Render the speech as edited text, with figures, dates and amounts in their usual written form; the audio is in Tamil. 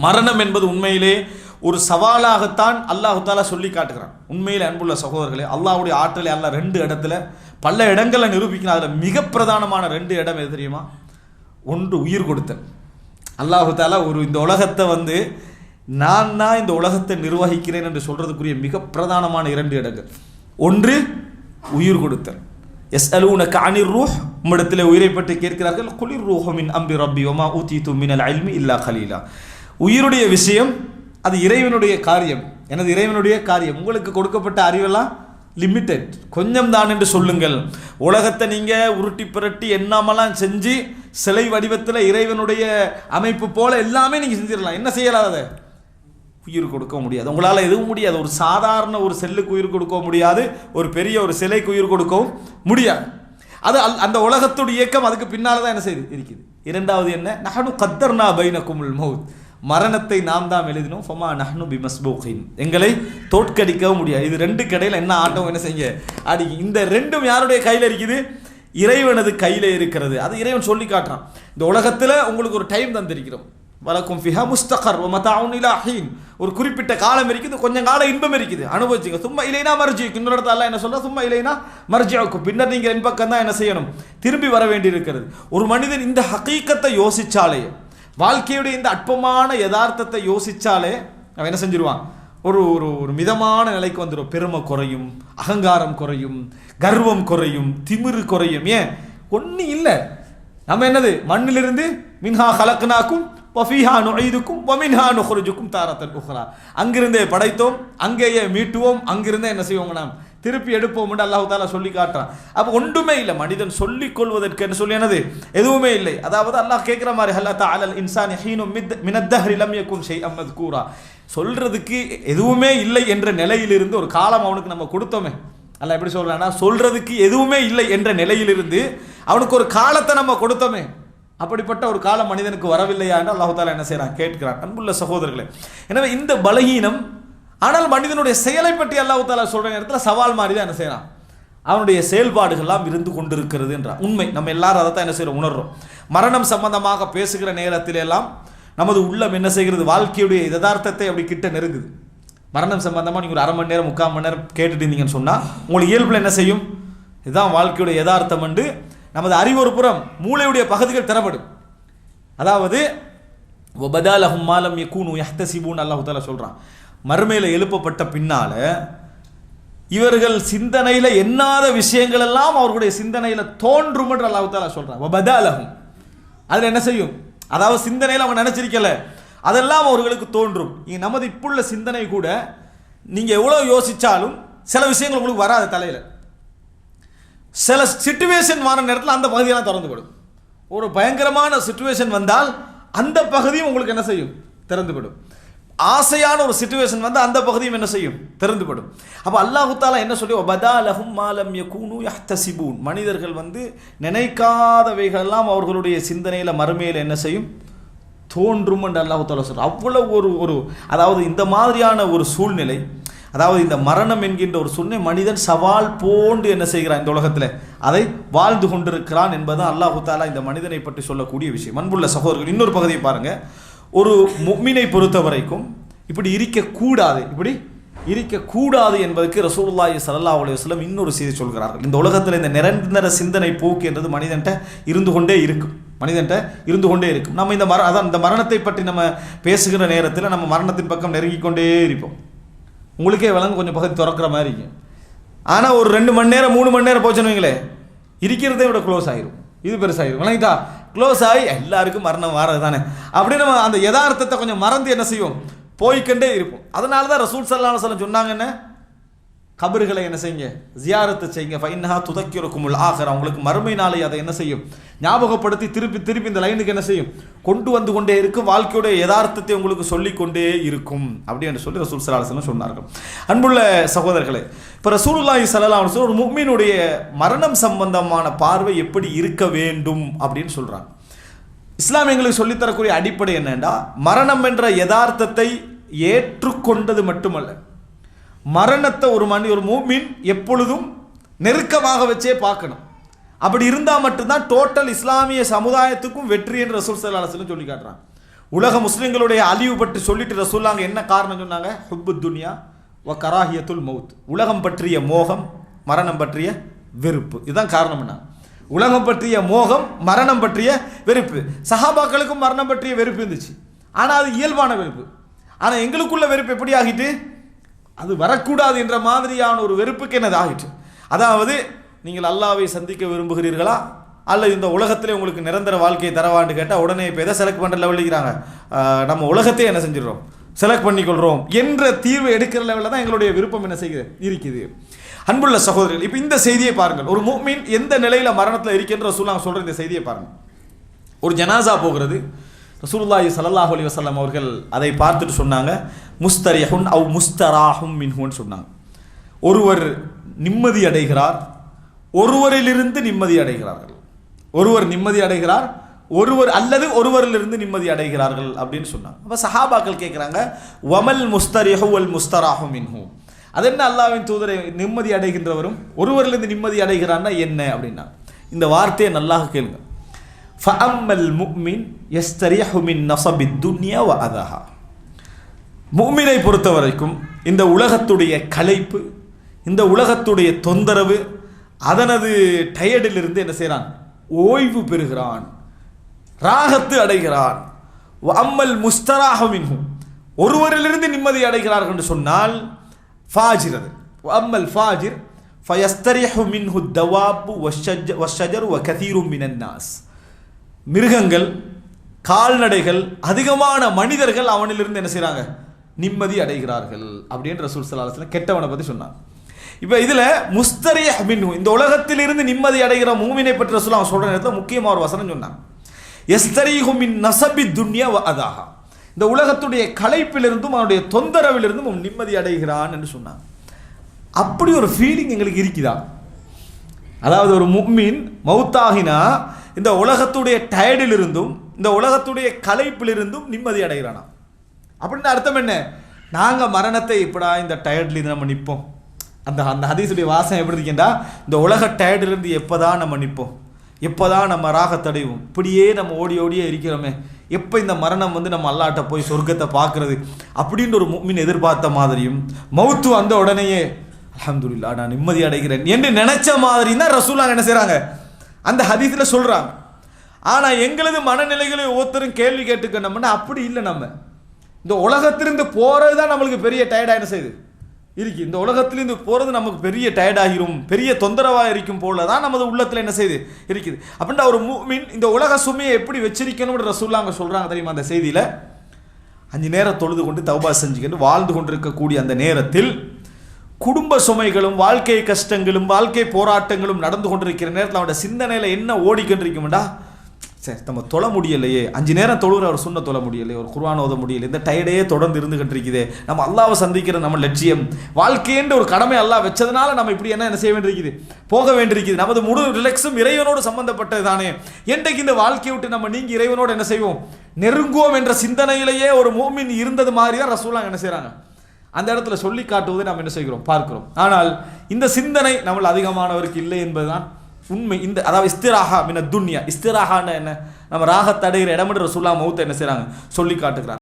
மரணம் என்பது உண்மையிலே ஒரு சவாலாகத்தான் அல்லாஹ் தஆலா சொல்லி காட்டுகிறான். உண்மையிலே அன்புள்ள சகோதரர்களே, அல்லாஹ்வுடைய ஆற்றலை அல்லாஹ் 2 இடத்துல பல இடங்களை நிரூபிக்கிறான். அதில் மிக பிரதானமான 2 இடம் எது தெரியுமா? ஒன்று உயிர் கொடுத்தல். அல்லாஹ் தஆலா இந்த உலகத்தை நான் தான் இந்த உலகத்தை நிர்வகிக்கிறேன் என்று சொல்றதுக்குரிய மிக பிரதானமான 2 இடங்கள். ஒன்று உயிர் கொடுத்தல். யஸ்அலூனக அனிர் ரூஹ், உம்மிடத்தில் உயிரை பற்றி கேட்கிறார்கள். குலிர் ரூஹு மின் அம்ரி ரப்பி வமா ஊதீது மினல் இல்மி இல்லா கலீலா. உயிருடைய விஷயம் அது இறைவனுடைய காரியம், எனது இறைவனுடைய காரியம். உங்களுக்கு கொடுக்கப்பட்ட அறிவெல்லாம் லிமிட்டட், கொஞ்சம் தான் என்று சொல்லுங்கள். உலகத்தை நீங்க உருட்டி புரட்டி எண்ணாமலாம் செஞ்சு சிலை வடிவத்தில் இறைவனுடைய அமைப்பு போல எல்லாமே நீங்க செஞ்சிடலாம். என்ன செய்யலாத? உயிர் கொடுக்க முடியாது. உங்களால் எதுவும் முடியாது. ஒரு சாதாரண ஒரு செல்லுக்கு உயிர் கொடுக்க முடியாது, ஒரு பெரிய ஒரு சிலைக்கு உயிர் கொடுக்கவும் முடியாது. அது அந்த உலகத்துடைய இயக்கம் அதுக்கு பின்னால தான் என்ன செய்து இருக்குது. இரண்டாவது என்ன? நஹனு கத்தர்னா பைனகுமுல் மௌத், மரணத்தை நாம் தான் எழுதினோம். ஃபமா நஹ்னு பிமஸ்பூகின், எங்களை தோற்கடிக்கவும் முடியாது. இது 2 கடையில் என்ன ஆட்டம் என்ன செய்ய அடி. இந்த 2ம் யாருடைய கையில் இருக்குது? இறைவனது கையில் இருக்கிறது. அது இறைவன் சொல்லி காட்டுறான். இந்த உலகத்தில் உங்களுக்கு ஒரு டைம் தந்திருக்கிறோம். வலக்கும் ஃபிஹா முஸ்தகர் வ மதாஉன் இலா ஹீன், ஒரு குறிப்பிட்ட காலம் இருக்குது, கொஞ்சம் காலம் இன்பம் இருக்குது, அனுபவிச்சுங்க. சும்மா இலைனா மர்ஜிக்கும், இன்னொரு இடத்துல அல்லாஹ் என்ன சொல்றா? சும்மா இலைனா மர்ஜிக்கும், பின்னர் நீங்க என் பக்கம் தான் என்ன செய்யணும்? திரும்பி வர வேண்டி இருக்கிறது. ஒரு மனிதன் இந்த ஹகீகத்தை யோசிச்சாலே, வாழ்க்கையுடைய இந்த அற்பமான யதார்த்தத்தை யோசிச்சாலே அவன் என்ன செஞ்சிருவான்? ஒரு ஒரு மிதமான நிலைக்கு வந்துடும். பெருமை குறையும், அகங்காரம் குறையும், கர்வம் குறையும், திமிரு குறையும். ஏன்? ஒன்றும் இல்லை. நம்ம என்னது? மண்ணிலிருந்து மின்ஹா கலக்னாக்கும் வஃபீஹா நுஈதுக்கும் வமின்ஹா நுக்ரிஜுக்கும் தாரத்தன் உக்ரா, அங்கிருந்தே படைத்தோம், அங்கேயே மீட்டுவோம், அங்கிருந்தே என்ன செய்வோங்க? நாம் திருப்பி எடுப்போம் என்று அல்லாஹ் தஆலா சொல்லி காட்டுறான். அப்போ ஒன்றுமே இல்லை. மனிதன் சொல்லிக் கொள்வதற்கு என்ன சொல்லி என்னது? எதுவுமே இல்லை. அதாவது அல்லாஹ் கேட்குற மாதிரி ஹல் அத்தா அலல் இன்சானி ஹீனும் மினத் தஹ்ரி லம் யகுன் ஷைஅம் மذ்கூரா, சொல்றதுக்கு எதுவுமே இல்லை என்ற நிலையிலிருந்து ஒரு காலம் அவனுக்கு நம்ம கொடுத்தோமே. அல்லாஹ் எப்படி சொல்றான்னா, சொல்றதுக்கு எதுவுமே இல்லை என்ற நிலையிலிருந்து அவனுக்கு ஒரு காலத்தை நம்ம கொடுத்தோமே. அப்படிப்பட்ட ஒரு காலம் மனிதனுக்கு வரவில்லையா என்று அல்லாஹ் தஆலா என்ன செய்யறான்? கேட்கிறான். அன்புள்ள சகோதரர்களே, எனவே இந்த பலகீனம், ஆனால் மனிதனுடைய செயலை பற்றி அல்லாஹ் தஆலா சொல்ற நேரத்தில் சவால் மாதிரி தான் என்ன செய்யறான்? அவனுடைய செயல்பாடுகள்லாம் இருந்து கொண்டிருக்கிறது என்றான். உண்மை. நம்ம எல்லாரும் அதை தான் என்ன செய்யறோம்? உணர்றோம். மரணம் சம்பந்தமாக பேசுகிற நேரத்தில் எல்லாம் நமது உள்ளம் என்ன செய்கிறது? வாழ்க்கையுடைய யதார்த்தத்தை அப்படி கிட்ட நெருங்குது. மரணம் சம்பந்தமாக நீங்கள் ஒரு அரை மணி நேரம் 3/4 மணி நேரம் கேட்டுட்டு இருந்தீங்கன்னு சொன்னால் உங்களுக்கு இயல்பில் என்ன செய்யும்? இதுதான் வாழ்க்கையுடைய யதார்த்தம் என்று நமது அறிவொரு புறம் மூளையுடைய பகுதிகள் திறப்படும். அதாவது வபதாலஹும் மாலம் யகூனு யஹ்தஸிபூன் அல்லாஹ் தஆலா சொல்றான். மறுமையில எழுப்பப்பட்ட பின்னால இவர்கள் சிந்தனையில எண்ணாத விஷயங்கள் எல்லாம் அவர்களுடைய சிந்தனையில தோன்றும் என்று அல்லாஹ் தஆலா சொல்றான். வபதாலஹும், அதுல என்ன செய்யும்? அதாவது சிந்தனையில அவங்க நினைச்சிருக்கல, அதெல்லாம் அவர்களுக்கு தோன்றும். நமது இப்புள்ள சிந்தனை கூட நீங்க எவ்வளவு யோசிச்சாலும் சில விஷயங்கள் உங்களுக்கு வராது தலையில. சில சிச்சுவேஷன் வர நேரத்தில் அந்த பகுதியெல்லாம் திறந்துவிடும். ஒரு பயங்கரமான சிச்சுவேஷன் வந்தால் அந்த பகுதியும் உங்களுக்கு என்ன செய்யும்? திறந்துவிடும். ஆசையான ஒரு சிச்சுவேஷன் வந்து அந்த பகுதியும் என்ன செய்யும்? திறந்துவிடும். அப்போ அல்லாஹ் தஆலா என்ன சொல்லி வபதாலஹும் மாலம் யகூனு யஹ்தஸிபூன், மனிதர்கள் நினைக்காதவைகள் எல்லாம் அவர்களுடைய சிந்தனையில மறுமையில் என்ன செய்யும்? தோன்றும் என்று அல்லாஹ் தஆலா சொல்றார். அவ்வளவு ஒரு அதாவது இந்த மாதிரியான ஒரு சூழ்நிலை, அதாவது இந்த மரணம் என்கின்ற ஒரு சூழ்நிலை மனிதன் சவால் போன்று என்ன செய்கிறான்? இந்த உலகத்தில் அதை வாழ்ந்து கொண்டிருக்கிறான் என்பதுதான் அல்லாஹ் தஆலா இந்த மனிதனை பற்றி சொல்லக்கூடிய விஷயம். அன்புள்ள சகோதரர்கள், இன்னொரு பகுதியை பாருங்க. ஒரு முஃமினை பொறுத்த வரைக்கும் இப்படி இருக்கக்கூடாது என்பதற்கு ரசூலுல்லாஹி ஸல்லல்லாஹு அலைஹி வஸல்லம் இன்னொரு செய்தி சொல்கிறார்கள். இந்த உலகத்தில் இந்த நிரந்தர சிந்தனை போக்கு என்றது மனிதன்ட்ட இருந்து கொண்டே இருக்கும். நம்ம இந்த மரணத்தை பற்றி நம்ம பேசுகிற நேரத்தில் நம்ம மரணத்தின் பக்கம் நெருங்கிக் கொண்டே இருப்போம். உங்களுக்கே விளங்கு கொஞ்சம் பகுதி திறக்கிற மாதிரி இருக்கும். ஆனால் ஒரு 2 மணி நேரம் 3 மணி நேரம் போச்சுன்னு வைங்களேன், இருக்கிறதே விட க்ளோஸ் ஆகிரும். இது பெருசாகிடும். விளங்கிட்டா? க்ளோஸ் ஆகி எல்லாருக்கும் மரணம் வாரது தானே அப்படின்னு நம்ம அந்த யதார்த்தத்தை கொஞ்சம் மறந்து என்ன செய்வோம்? போய்கொண்டே இருப்போம். அதனால தான் ரசூல் ஸல்லல்லாஹு அலைஹி வஸல்லம் சொன்னாங்க, என்ன கபர்களை என்ன செய்யுங்க? ஜியாரத்து செய்யுங்க. ஃபைன்னஹா துதக்கிருக்குமுல் ஆகிரா, உங்களுக்கு மறுமை நாளை அதை என்ன செய்யும்? ஞாபகப்படுத்தி திருப்பி இந்த லைனுக்கு என்ன செய்யும்? கொண்டு வந்து கொண்டே இருக்கும். வாழ்க்கையுடைய யதார்த்தத்தை உங்களுக்கு சொல்லிக்கொண்டே இருக்கும் அப்படின்னு சொல்லி ரசூல் ஸல்லல்லாஹு அலைஹி வஸல்லம் சொன்னார்கள். அன்புள்ள சகோதரர்களே, இப்போ ரசூலுல்லாஹி ஸல்லல்லாஹு அலைஹி வஸல்லம் ஒரு முஃமினுடைய மரணம் சம்பந்தமான பார்வை எப்படி இருக்க வேண்டும் அப்படின்னு சொல்றாங்க. இஸ்லாம் எங்களுக்கு சொல்லித்தரக்கூடிய அடிப்படை என்னன்னா, மரணம் என்ற யதார்த்தத்தை ஏற்றுக்கொண்டது மட்டுமல்ல, மரணத்தை ஒரு முஃமின் எப்பொழுதும் நெருக்கமாக வச்சே பார்க்கணும். அப்படி இருந்தால் மட்டும்தான் டோட்டல் இஸ்லாமிய சமுதாயத்துக்கும் வெற்றி என்று ரசூல் ஸல்லல்லாஹு அலைஹி வஸல்லம் சொல்லி காட்டுறாங்க. உலக முஸ்லிம்களுடைய அழிவு பற்றி சொல்லிட்டு ரசூலுல்லாஹ் என்ன காரணம் சொன்னாங்க? ஹுப்பு துன்யா வ கராஹியத்துல் மௌத், உலகம் பற்றிய மோகம், மரணம் பற்றிய வெறுப்பு. இதுதான் காரணம். என்ன? உலகம் பற்றிய மோகம், மரணம் பற்றிய வெறுப்பு. சஹாபாக்களுக்கும் மரணம் பற்றிய வெறுப்பு இருந்துச்சு, ஆனால் அது இயல்பான வெறுப்பு. ஆனால் எங்களுக்குள்ள வெறுப்பு எப்படி ஆகிட்டு, அது வரக்கூடாது என்ற மாதிரியான ஒரு வெறுப்புக்கு என்னது ஆகிட்டு. அதாவது நீங்கள் அல்லாஹ்வை சந்திக்க விரும்புகிறீர்களா அல்லது இந்த உலகத்திலே உங்களுக்கு நிரந்தர வாழ்க்கையை தரவான்னு கேட்டால் உடனே இப்போ எதை செலக்ட் பண்ணுற லெவலில் இருக்கிறாங்க, நம்ம உலகத்தையே என்ன செஞ்சிடறோம், செலக்ட் பண்ணிக்கொள்கிறோம் என்ற தீர்வு எடுக்கிற லெவலில் தான் எங்களுடைய விருப்பம் என்ன செய்யுது இருக்குது. அன்புள்ள சகோதரர்கள், இப்போ இந்த செய்தியை பாருங்கள். ஒரு முஃமின் எந்த நிலையில் மரணத்தில் இருக்கின்ற ரசூலுல்லாஹ் சொல்கிற இந்த செய்தியை பாருங்கள். ஒரு ஜனாசா போகிறது, ரசூலுல்லாஹி ஸல்லல்லாஹு அலைஹி வஸல்லம் அவர்கள் அதை பார்த்துட்டு சொன்னாங்க, முஸ்தரிஹுன் அவ் முஸ்தராஹும் மின்ஹுன்னு சொன்னாங்க. ஒருவர் நிம்மதி அடைகிறார், ஒருவரிலிருந்து நிம்மதி அடைகிறார்கள். ஒருவர் நிம்மதி அடைகிறார், ஒருவர் அல்லது ஒருவரிலிருந்து நிம்மதி அடைகிறார்கள் அப்படின்னு சொன்னாங்க. அப்போ சஹாபாக்கள் கேட்குறாங்க, வமல் முஸ்தரிஹு வல் முஸ்தராஹு மின்ஹு, அது என்ன அல்லாஹ்வின் தூதரை, நிம்மதி அடைகின்றவரும் ஒருவரிலிருந்து நிம்மதி அடைகிறான்னா என்ன அப்படின்னா, இந்த வார்த்தையை நல்லாக கேளுங்க. ஃபஅம்மல் முஃமின் யஸ்தரிஹு மின் நஸபித் துன்யா வ அதஹா, முஃமினை பொறுத்த வரைக்கும் இந்த உலகத்துடைய களைப்பு, இந்த உலகத்துடைய தொந்தரவு, அதனது டயர்டிலிருந்து என்ன செய்கிறான், ஓய்வு பெறுகிறான், ராகத்து அடைகிறான். அம்மல் முஸ்தராஹு மின்ஹு, ஒருவரிலிருந்து நிம்மதி அடைகிறார்கள் என்று சொன்னால் ஃபாஜிர், அது அம்மல் ஃபாஜிர் ஃபயஸ்தரிஹு மின்ஹு தவாபு வஷ்ஷஜரு வ கதீரும் மினன் நாஸ், மிருகங்கள், கால்நடைகள், அதிகமான மனிதர்கள் அவனிலிருந்து என்ன செய்கிறாங்க, நிம்மதி அடைகிறார்கள் அப்படின்னு ரசூல் ஸல்லல்லாஹு அலைஹி வஸல்லம் கெட்டவனை பற்றி சொன்னாங்க. இப்போ இதில் முஸ்தரிஹ் மின்ஹு, இந்த உலகத்திலிருந்து நிம்மதி அடைகிற மூமினை பற்றி ரசூலுல்லாஹ் சொல்கிற நேரத்தில் முக்கியமாக ஒரு வசனம் சொன்னாங்க, யஸ்தரிஹு மின் நஸபி துன்யா வ அதஹா, இந்த உலகத்துடைய களைப்பிலிருந்தும் அவனுடைய தொந்தரவிலிருந்தும் அவன் நிம்மதி அடைகிறான் என்று சொன்னாங்க. அப்படி ஒரு ஃபீலிங் எங்களுக்கு இருக்குதா? அதாவது ஒரு முஃமின் மௌத்தாகினா இந்த உலகத்துடைய டயர்டிலிருந்தும் இந்த உலகத்துடைய களைப்பிலிருந்தும் நிம்மதி அடைகிறானா அப்படின்னு அர்த்தம் என்ன? நாங்கள் மரணத்தை இப்படா இந்த டயர்ட்லேருந்து நம்ம நிற்போம், அந்த அந்த ஹதீஸுடைய வாசம் எப்படி இருக்கேன்டா, இந்த உலக டயர்டிலிருந்து எப்போதான் நம்ம நிற்போம், எப்போதான் நம்ம ராகத்தடைவோம், இப்படியே நம்ம ஓடி ஓடியே இருக்கிறோமே, எப்போ இந்த மரணம் வந்து நம்ம அல்லாட்ட போய் சொர்க்கத்தை பார்க்குறது அப்படின்ற ஒரு முஃமின் எதிர்பார்த்த மாதிரியும், மௌத்து வந்த உடனேயே அல்ஹம்துலில்லாஹ் நான் நிம்மதி அடைகிறேன் என்று நினைச்ச மாதிரி தான் ரசூலுல்லாஹ் என்ன செய்கிறாங்க, அந்த ஹதீஸில் சொல்கிறாங்க. ஆனால் எங்களது மனநிலைகளை ஒவ்வொருத்தரும் கேள்வி கேட்டுக்கணும்னா அப்படி இல்லை. நம்ம இந்த உலகத்திலிருந்து போகிறது தான் நம்மளுக்கு பெரிய டயர்டாக என்ன செய்யுது இருக்கு, இந்த உலகத்திலிருந்து போகிறது நமக்கு பெரிய டயர்டாகிரும், பெரிய தொந்தரவாக இருக்கும் போல தான் நமது உள்ளத்தில் என்ன செய்யுது இருக்குது. அப்படின்னா ஒரு முஃமின் இந்த உலக சுமையை எப்படி வச்சிருக்கணும்னு ரசூலுல்லாஹ் அங்கே சொல்கிறாங்க தெரியுமா? அந்த செய்தியில் 5 நேரம் தொழுது கொண்டு தௌபா செஞ்சுக்கிட்டு வாழ்ந்து கொண்டிருக்கக்கூடிய அந்த நேரத்தில் குடும்ப சுமைகளும் வாழ்க்கை கஷ்டங்களும் வாழ்க்கை போராட்டங்களும் நடந்து கொண்டிருக்கிற நேரத்தில் அவனோட சிந்தனையில் என்ன ஓடிக்கொண்டிருக்கும்டா, சரி நம்ம தொழ முடியலையே, 5 நேரம் தொழுகிற ஒரு சுண்ண தொழ முடியலையே, ஒரு குர்ஆன் ஓத முடியலை, இந்த டயர்டையே தொடர்ந்து இருந்துகிட்டு இருக்குதே, நம்ம அல்லாஹ்வை சந்திக்கிற நம்ம லட்சியம் வாழ்க்கைன்ற ஒரு கடமை அல்லாஹ் வச்சதுனால நம்ம இப்படி என்ன செய்ய வேண்டியிருக்குது, போக வேண்டியிருக்குது, நமது முழு ரிலாக்ஸும் இறைவனோடு சம்பந்தப்பட்டது தானே, என்றைக்கு இந்த வாழ்க்கையை விட்டு நம்ம நீங்கி இறைவனோடு என்ன செய்வோம், நெருங்குவோம் என்ற சிந்தனையிலேயே ஒரு முஃமின் இருந்தது மாதிரி தான் ரசூலுல்லாஹ் என்ன செய்கிறாங்க, அந்த இடத்துல சொல்லி காட்டுவதை நாம் என்ன செய்கிறோம், பார்க்கிறோம். ஆனால் இந்த சிந்தனை நம்ம அதிகமானவருக்கு இல்லை என்பதுதான் உண்மை. இந்த அதாவது இஸ்திராஹா மின துன்யா, இஸ்திராஹான்னு என்ன, நம்ம ராகத்தடைகிற இடம்ன்ற ரசூலுல்லாஹ் மௌத்தை என்ன செய்கிறாங்க, சொல்லி காட்டுகிறாங்க.